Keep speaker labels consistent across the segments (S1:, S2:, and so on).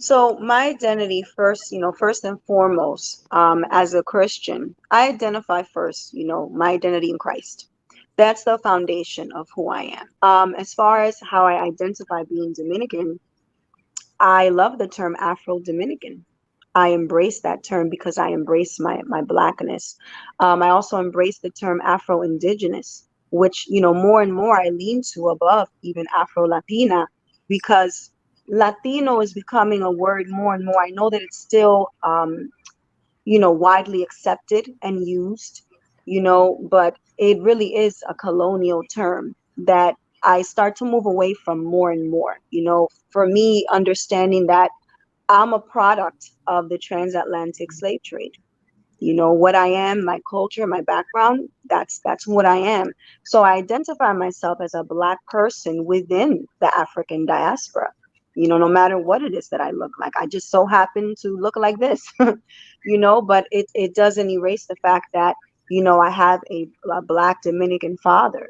S1: So my identity first, first and foremost, as a Christian, I identify first, my identity in Christ. That's the foundation of who I am. As far as how I identify being Dominican, I love the term Afro-Dominican. I embrace that term because I embrace my blackness. I also embrace the term Afro-Indigenous, which, more and more I lean to above even Afro-Latina, because Latino is becoming a word more and more. I know that it's still, widely accepted and used, but it really is a colonial term that I start to move away from more and more. For me, understanding that I'm a product of the transatlantic slave trade. What I am, my culture, my background, that's what I am. So I identify myself as a Black person within the African diaspora. No matter what it is that I look like, I just so happen to look like this. But it doesn't erase the fact that I have a Black Dominican father,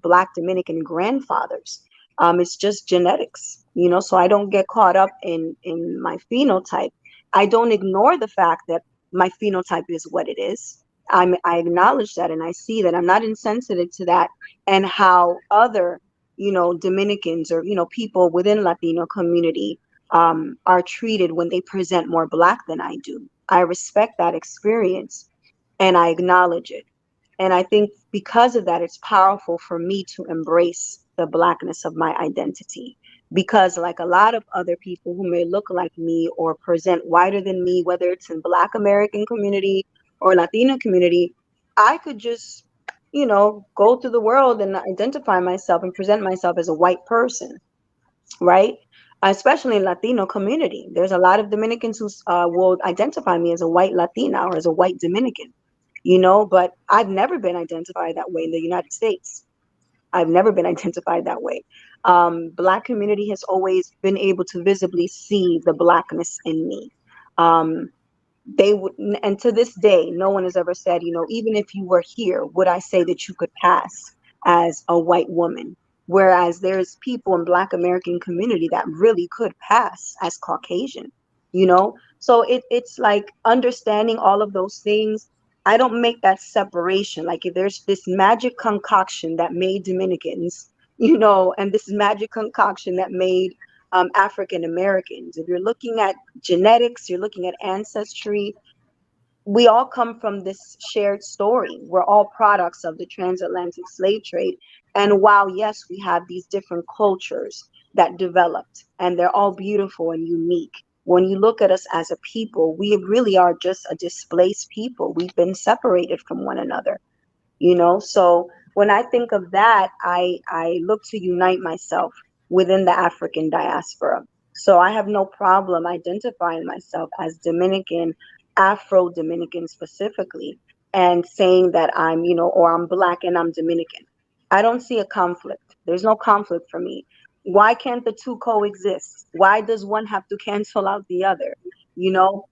S1: Black Dominican grandfathers. It's just genetics, so I don't get caught up in my phenotype. I don't ignore the fact that my phenotype is what it is. I acknowledge that, and I see that. I'm not insensitive to that, and how other, Dominicans, or, people within Latino community are treated when they present more Black than I do. I respect that experience and I acknowledge it. And I think because of that, it's powerful for me to embrace the Blackness of my identity. Because, like a lot of other people who may look like me or present whiter than me, whether it's in Black American community or Latino community, I could just, go through the world and identify myself and present myself as a white person, right? Especially in Latino community. There's a lot of Dominicans who will identify me as a white Latina or as a white Dominican, but I've never been identified that way in the United States. I've never been identified that way. Black community has always been able to visibly see the Blackness in me. Um, they would, and to this day, no one has ever said, even if you were here, would I say that you could pass as a white woman? Whereas there's people in Black American community that really could pass as Caucasian, So it's like understanding all of those things. I don't make that separation. Like if there's this magic concoction that made Dominicans, and this magic concoction that made African Americans. If you're looking at genetics, you're looking at ancestry, we all come from this shared story. We're all products of the transatlantic slave trade. And while, yes, we have these different cultures that developed, and they're all beautiful and unique, when you look at us as a people, we really are just a displaced people. We've been separated from one another, So when I think of that, I look to unite myself within the African diaspora. So I have no problem identifying myself as Dominican, Afro Dominican specifically, and saying that I'm, or I'm Black and I'm Dominican. I don't see a conflict. There's no conflict for me. Why can't the two coexist? Why does one have to cancel out the other? You know,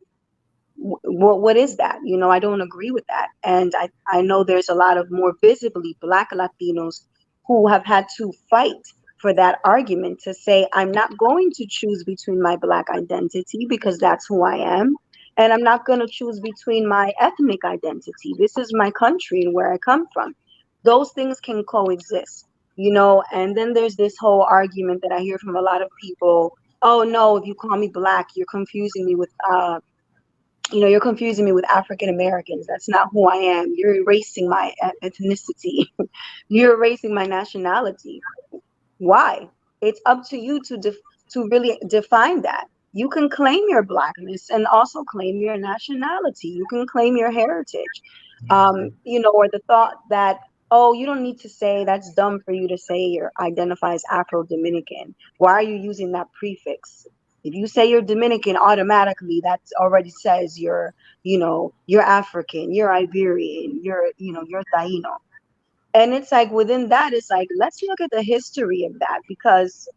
S1: what is that? I don't agree with that. And I know there's a lot of more visibly Black Latinos who have had to fight for that argument to say, I'm not going to choose between my Black identity because that's who I am. And I'm not going to choose between my ethnic identity. This is my country and where I come from. Those things can coexist, and then there's this whole argument that I hear from a lot of people. Oh no, if you call me Black, you're confusing me with African Americans. That's not who I am. You're erasing my ethnicity. You're erasing my nationality. Why? It's up to you to really define that. You can claim your Blackness and also claim your nationality. You can claim your heritage. Or the thought that, oh, you don't need to say, that's dumb for you to say you identify as Afro-Dominican. Why are you using that prefix? If you say you're Dominican, automatically that already says you're African, you're Iberian, you're Taino. And it's like within that, it's like, let's look at the history of that, because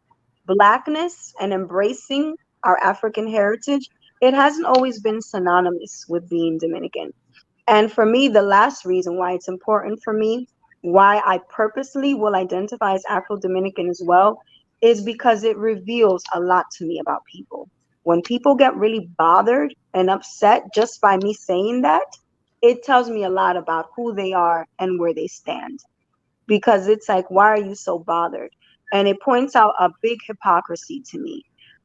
S1: Blackness and embracing our African heritage, it hasn't always been synonymous with being Dominican. And for me, the last reason why it's important for me, why I purposely will identify as Afro-Dominican as well, is because it reveals a lot to me about people. When people get really bothered and upset just by me saying that, it tells me a lot about who they are and where they stand. Because it's like, why are you so bothered? And it points out a big hypocrisy to me.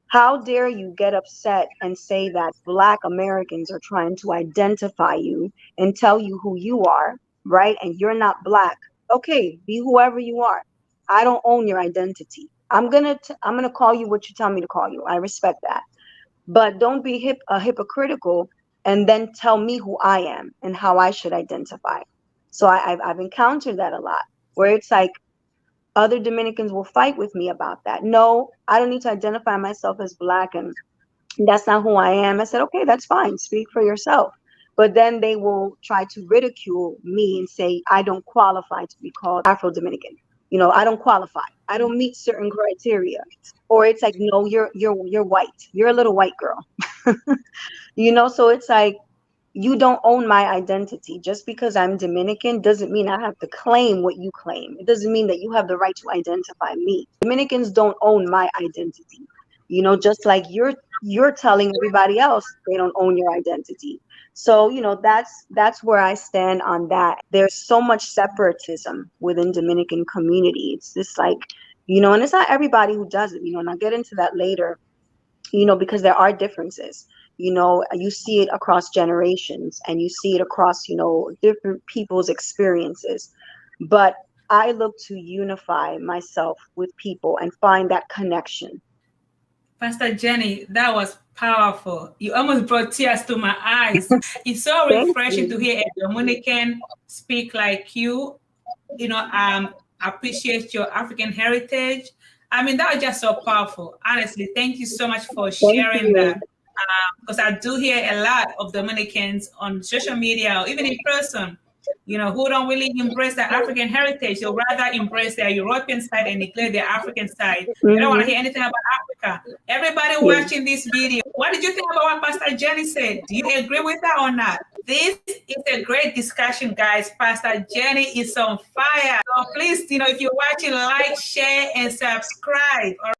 S1: How dare you get upset and say that Black Americans are trying to identify you and tell you who you are, right? And you're not Black. Okay, be whoever you are. I don't own your identity. I'm gonna call you what you tell me to call you. I respect that, but don't be hypocritical and then tell me who I am and how I should identify. So I've encountered that a lot, where it's like other Dominicans will fight with me about that. No, I don't need to identify myself as Black, and that's not who I am. I said, okay, that's fine. Speak for yourself. But then they will try to ridicule me and say I don't qualify to be called Afro-Dominican. You know, I don't qualify. I don't meet certain criteria. Or it's like, no, you're white. You're a little white girl. You know, so it's like, you don't own my identity. Just because I'm Dominican doesn't mean I have to claim what you claim. It doesn't mean that you have the right to identify me. Dominicans don't own my identity. You know, just like you're telling everybody else they don't own your identity. So, you know, that's where I stand on that. There's so much separatism within Dominican community. It's just like, you know, and it's not everybody who does it, you know, and I'll get into that later, you know, because there are differences. You know, you see it across generations and you see it across, you know, different people's experiences. But I look to unify myself with people and find that connection.
S2: Pastor Jenny, that was powerful. You almost brought tears to my eyes. It's so
S1: Thank
S2: refreshing to
S1: you.
S2: hear a Dominican speak like you. You know, appreciate your African heritage. I mean, that was just so powerful. Honestly, thank you so much for
S1: Thank
S2: sharing
S1: you.
S2: that. Because I do hear a lot of Dominicans on social media or even in person, you know, who don't really embrace their African heritage. They rather embrace their European side and neglect their African side. They don't want to
S1: Mm-hmm.
S2: hear anything about Africa. Everybody
S1: Yeah.
S2: watching this video, what did you think about what Pastor Jenny said? Do you agree with her or not? This is a great discussion, guys. Pastor Jenny is on fire. So please, you know, if you're watching, like, share, and subscribe.